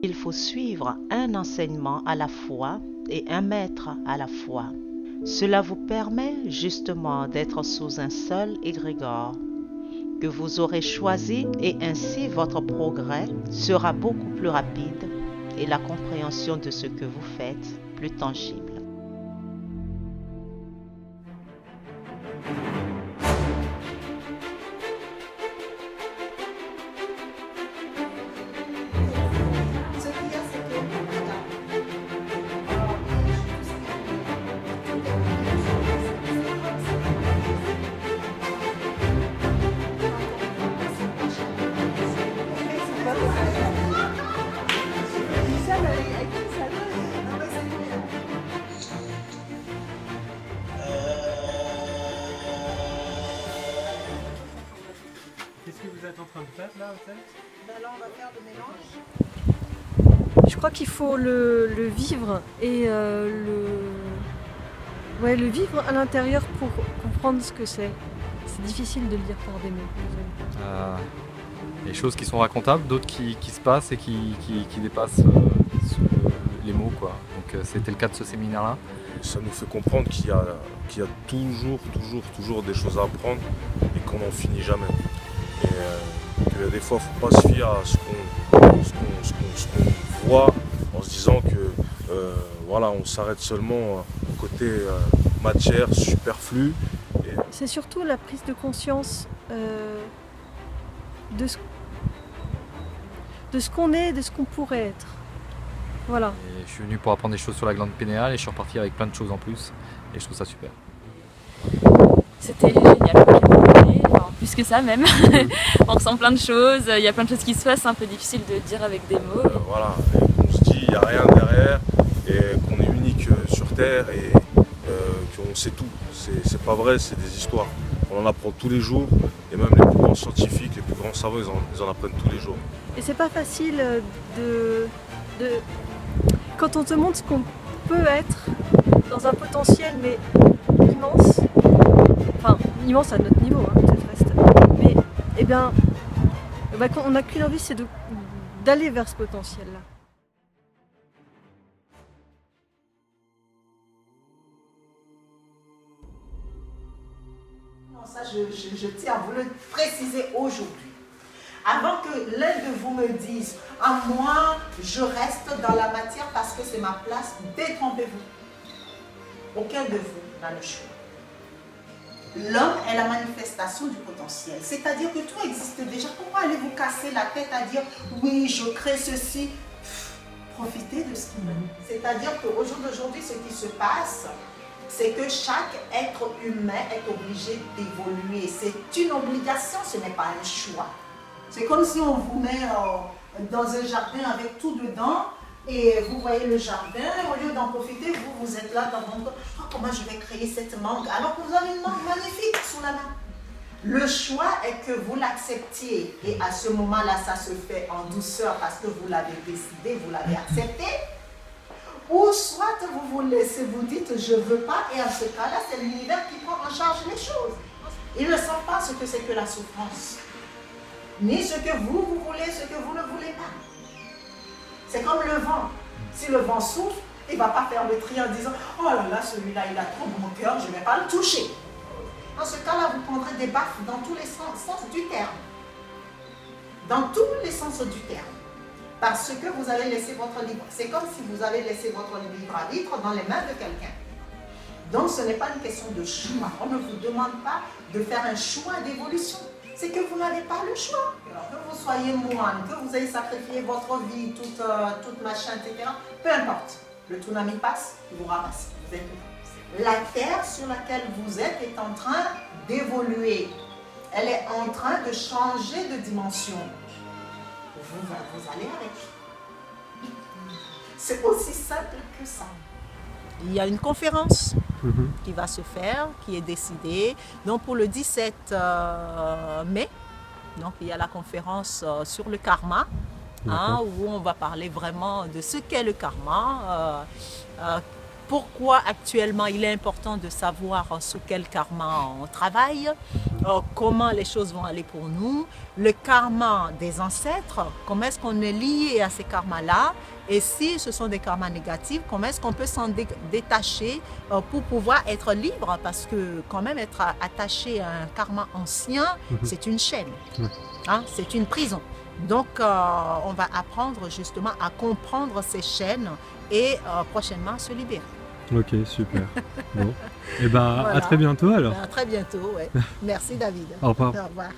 Il faut suivre un enseignement à la fois et un maître à la fois. Cela vous permet justement d'être sous un seul égrégore que vous aurez choisi et ainsi votre progrès sera beaucoup plus rapide et la compréhension de ce que vous faites plus tangible. Qu'est-ce que vous êtes en train de faire là, en fait? Là, on va faire le mélange. Je crois qu'il faut le vivre et le vivre à l'intérieur pour comprendre ce que c'est. C'est difficile de le dire par des mots. Des choses qui sont racontables, d'autres qui se passent et qui dépassent les mots, quoi. Donc c'était le cas de ce séminaire-là. Ça nous fait comprendre qu'il y a toujours des choses à apprendre et qu'on n'en finit jamais. Et que des fois, il ne faut pas se fier à ce qu'on voit en se disant que voilà, on s'arrête seulement au côté matière, superflu. C'est surtout la prise de conscience de ce qu'on est, de ce qu'on pourrait être. Voilà. Et je suis venu pour apprendre des choses sur la glande pénéale et je suis reparti avec plein de choses en plus et je trouve ça super. C'était génial, enfin, plus que ça même. On ressent plein de choses, il y a plein de choses qui se passent, c'est un peu difficile de dire avec des mots. Voilà, et on se dit il n'y a rien derrière et qu'on est unique sur Terre et qu'on sait tout. C'est pas vrai, c'est des histoires. On en apprend tous les jours et même les plus grands scientifiques, les plus grands savants, ils en apprennent tous les jours. Et c'est pas facile quand on te montre ce qu'on peut être dans un potentiel mais immense, enfin immense à notre niveau, hein, peut-être reste, mais eh bien, on n'a qu'une envie, c'est d'aller vers ce potentiel-là. Ça, je tiens à vous le préciser aujourd'hui. Avant que l'un de vous me dise « Ah, moi, je reste dans la matière parce que c'est ma place », détrompez-vous. Aucun de vous n'a le choix. L'homme est la manifestation du potentiel. C'est-à-dire que tout existe déjà. Pourquoi allez-vous casser la tête à dire « Oui, je crée ceci ». Profitez de ce qui mène. C'est-à-dire qu'au jour d'aujourd'hui, ce qui se passe, c'est que chaque être humain est obligé d'évoluer. C'est une obligation, ce n'est pas un choix. C'est comme si on vous met dans un jardin avec tout dedans et vous voyez le jardin, au lieu d'en profiter, vous êtes là dans votre... Oh, comment je vais créer cette mangue alors que vous avez une mangue magnifique sous la main. Le choix est que vous l'acceptiez et à ce moment-là, ça se fait en douceur parce que vous l'avez décidé, vous l'avez accepté. Ou soit vous vous laissez, vous dites je ne veux pas et en ce cas-là, c'est l'univers qui prend en charge les choses. Il ne sent pas ce que c'est que la souffrance. Ni ce que vous voulez, ce que vous ne voulez pas. C'est comme le vent. Si le vent souffle, il ne va pas faire le tri en disant « Oh là là, celui-là, il a trop bon cœur, je ne vais pas le toucher. » Dans ce cas-là, vous prendrez des baffes dans tous les sens du terme. Dans tous les sens du terme. Parce que vous avez laissé votre libre. C'est comme si vous avez laissé votre libre arbitre dans les mains de quelqu'un. Donc ce n'est pas une question de choix. On ne vous demande pas de faire un choix d'évolution. C'est que vous n'avez pas le choix. Alors, que vous soyez moine, que vous ayez sacrifié votre vie, toute machin, etc. Peu importe. Le tsunami passe, il vous ramasse. Vous êtes là. La terre sur laquelle vous êtes est en train d'évoluer. Elle est en train de changer de dimension. Vous allez avec. C'est aussi simple que ça. Il y a une conférence qui va se faire, qui est décidée. Donc pour le 17 mai, donc il y a la conférence sur le karma, où on va parler vraiment de ce qu'est le karma, pourquoi actuellement il est important de savoir sous quel karma on travaille, comment les choses vont aller pour nous, le karma des ancêtres, comment est-ce qu'on est lié à ces karmas-là, et si ce sont des karmas négatifs, comment est-ce qu'on peut s'en détacher pour pouvoir être libre, parce que quand même être attaché à un karma ancien, c'est une chaîne, hein, c'est une prison. Donc on va apprendre justement à comprendre ces chaînes et prochainement se libérer. Ok, super. Bon. Et ben, Voilà. à très bientôt alors. À très bientôt, ouais. Merci David. Au revoir. Au revoir.